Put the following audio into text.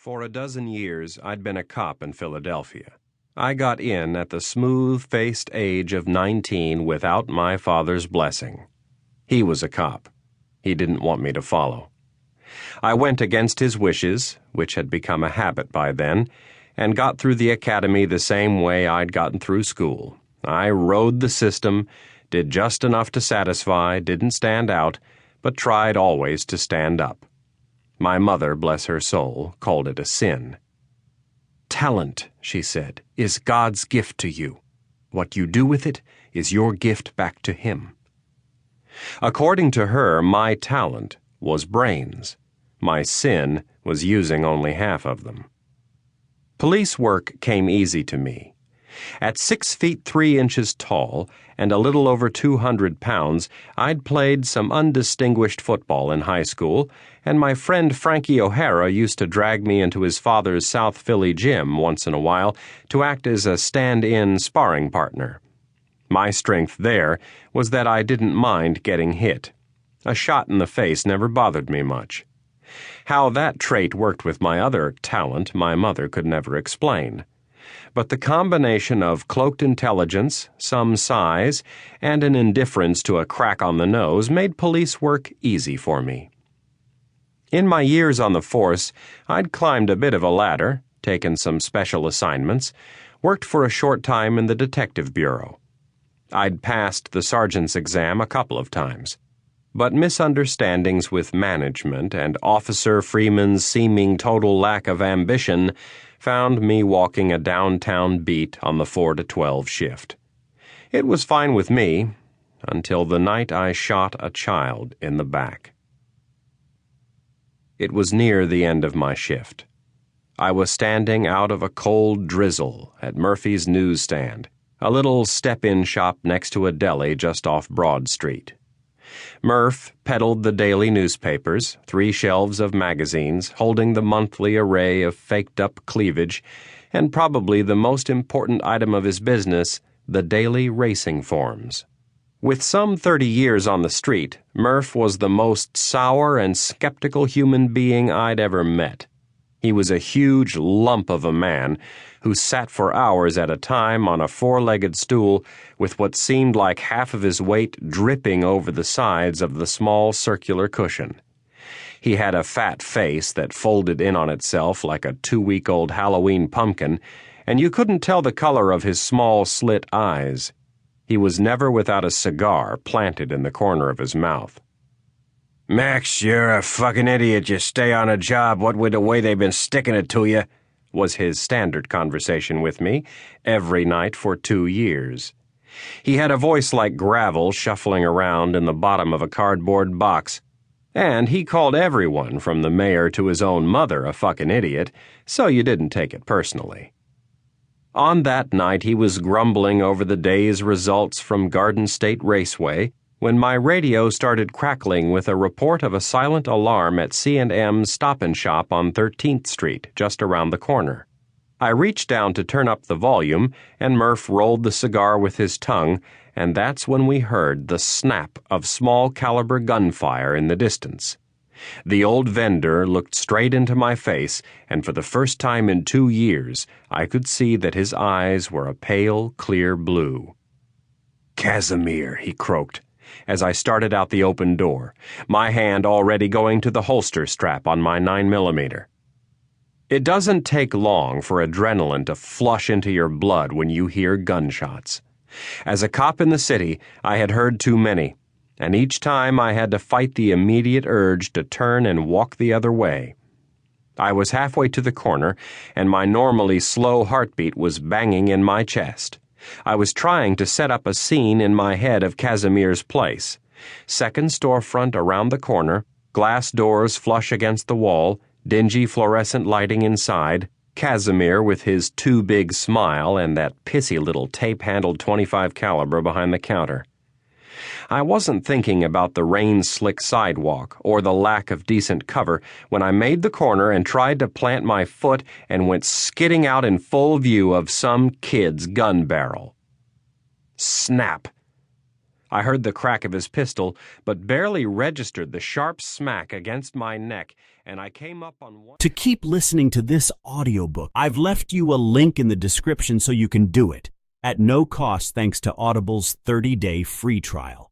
For a dozen years, I'd been a cop in Philadelphia. I got in at the smooth-faced age of 19 without my father's blessing. He was a cop. He didn't want me to follow. I went against his wishes, which had become a habit by then, and got through the academy the same way I'd gotten through school. I rode the system, did just enough to satisfy, didn't stand out, but tried always to stand up. My mother, bless her soul, called it a sin. "Talent," she said, "is God's gift to you. What you do with it is your gift back to Him." According to her, my talent was brains. My sin was using only half of them. Police work came easy to me. At 6 feet 3 inches tall and a little over 200 pounds, I'd played some undistinguished football in high school, and my friend Frankie O'Hara used to drag me into his father's South Philly gym once in a while to act as a stand-in sparring partner. My strength there was that I didn't mind getting hit. A shot in the face never bothered me much. How that trait worked with my other talent, my mother could never explain. But the combination of cloaked intelligence, some size, and an indifference to a crack on the nose made police work easy for me. In my years on the force, I'd climbed a bit of a ladder, taken some special assignments, worked for a short time in the detective bureau. I'd passed the sergeant's exam a couple of times. But misunderstandings with management and Officer Freeman's seeming total lack of ambition found me walking a downtown beat on the 4 to 12 shift. It was fine with me, until the night I shot a child in the back. It was near the end of my shift. I was standing out of a cold drizzle at Murphy's newsstand, a little step-in shop next to a deli just off Broad Street. Murph peddled the daily newspapers, 3 shelves of magazines, holding the monthly array of faked-up cleavage, and probably the most important item of his business, the daily racing forms. With some 30 years on the street, Murph was the most sour and skeptical human being I'd ever met. He was a huge lump of a man who sat for hours at a time on a 4-legged stool with what seemed like half of his weight dripping over the sides of the small circular cushion. He had a fat face that folded in on itself like a 2-week-old Halloween pumpkin, and you couldn't tell the color of his small slit eyes. He was never without a cigar planted in the corner of his mouth. "Max, you're a fucking idiot. You stay on a job, what with the way they've been sticking it to you," was his standard conversation with me every night for 2 years. He had a voice like gravel shuffling around in the bottom of a cardboard box, and he called everyone from the mayor to his own mother a fucking idiot, so you didn't take it personally. On that night he was grumbling over the day's results from Garden State Raceway when my radio started crackling with a report of a silent alarm at C&M's Stop and Shop on 13th Street, just around the corner. I reached down to turn up the volume, and Murph rolled the cigar with his tongue, and that's when we heard the snap of small-caliber gunfire in the distance. The old vendor looked straight into my face, and for the first time in 2 years, I could see that his eyes were a pale, clear blue. "Casimir," he croaked, as I started out the open door, my hand already going to the holster strap on my 9mm. It doesn't take long for adrenaline to flush into your blood when you hear gunshots. As a cop in the city, I had heard too many, and each time I had to fight the immediate urge to turn and walk the other way. I was halfway to the corner, and my normally slow heartbeat was banging in my chest. I was trying to set up a scene in my head of Casimir's place. Second storefront around the corner, glass doors flush against the wall, dingy fluorescent lighting inside, Casimir with his too big smile and that pissy little tape-handled .25 caliber behind the counter. I wasn't thinking about the rain-slick sidewalk or the lack of decent cover when I made the corner and tried to plant my foot and went skidding out in full view of some kid's gun barrel. Snap! I heard the crack of his pistol, but barely registered the sharp smack against my neck, and and I came up on one. To keep listening to this audiobook, I've left you a link in the description so you can do it, at no cost thanks to Audible's 30-day free trial.